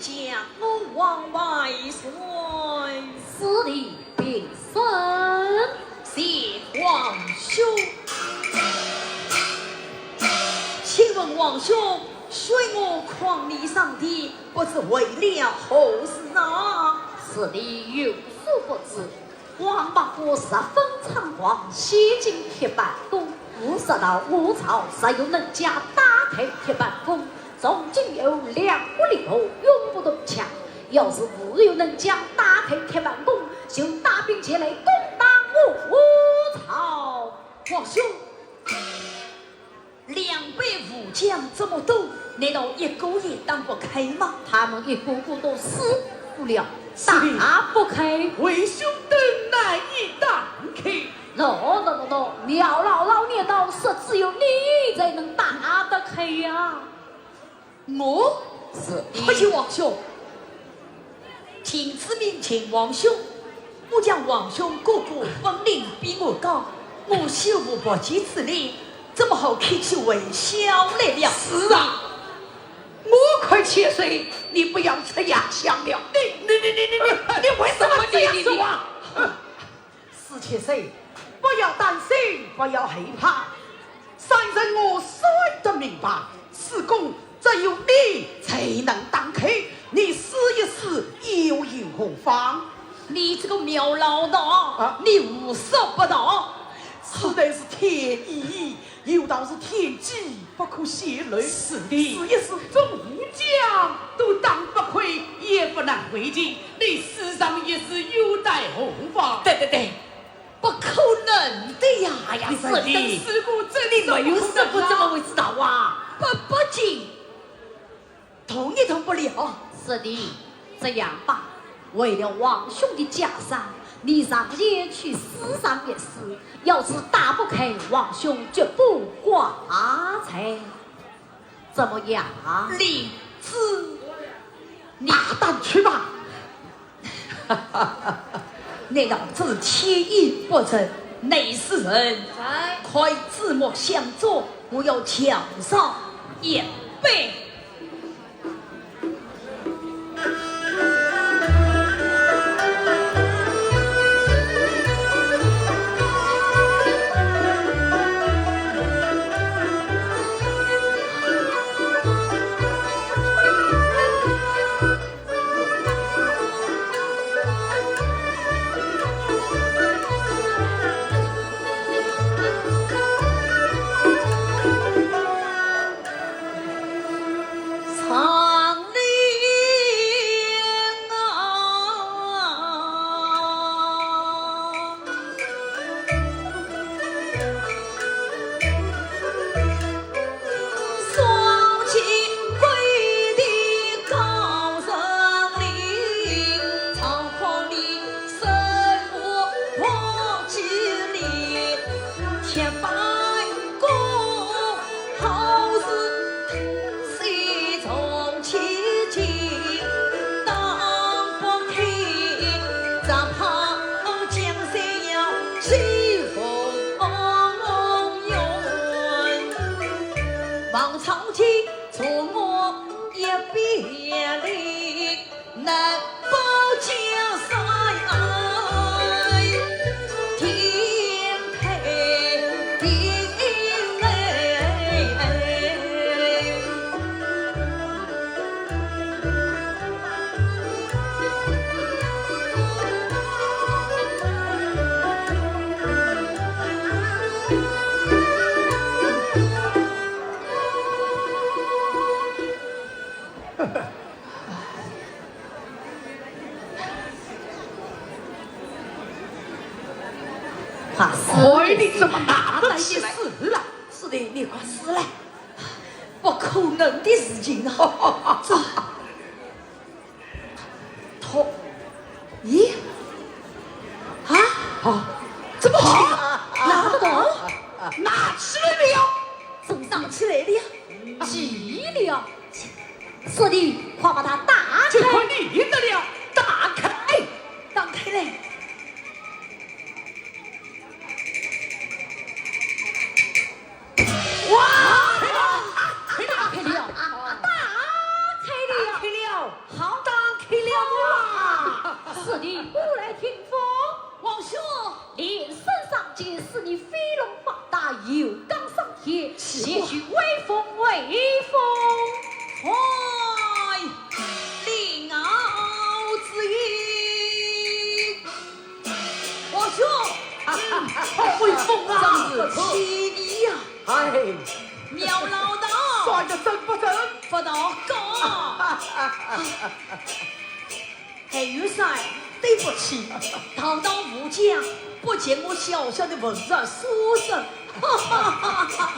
将我王万岁，此地并身，谢皇兄。请问皇兄，随我匡立上帝，不知为了何事啊？此地有所不知，王八国十分猖狂，西进铁板宫，误杀到吴朝，谁又能将打开铁板宫？中间有两股力后永不动枪。要是无有能将打开铁板宫，就大兵前来攻打吴朝。皇兄，两百武将这么多，难道一个也挡不开吗？他们一个个都死不了，打不开，为兄等难以挡开。喏，苗老年道说只有你才能打得开呀。我是不请皇兄，请赐命请皇兄。我将皇兄哥哥本领比我高，我修无不及之力，怎么好开起玩笑来了？是啊，我快切岁，你不要吃牙香了。你为什么这样说啊？4千岁，不要担心，不要害怕。三人我虽得明白，此功只有你才能当开，你试一试又有何妨？你这个苗老大，你无所不道，此乃是天意，有道是天机不可泄露。是的，试一试，众武将都当不亏，也不能为进。你试上一试，有待何妨？对，不可能的呀！是的，师傅这里没有师傅怎么会知道啊？不进，同也同不了。是的，这样吧，为了王兄的江山，你上前去试上一试，要是打不开，王兄绝不挂彩。怎么样啊？李子，大胆去吧！难道这是天意不成？内是人，快字幕相助，我要强上一倍。王朝廷从我一别离，难保江山天配地快死！哎，你怎么打得起来？死了，是的，你快死了，不可能的事情啊！这，他，咦，这么轻啊？拿得到？拿起来了，怎拿起来了？急了，是的，快把它打就快开！你的了，打开！打开来！哇！开了，打开了，好。好威风啊！真是奇异呀！哎，苗老大，帅的真不真？不到讲。黑玉山，对不起，堂堂武将，不见我小小的文人书生。哈哈哈哈！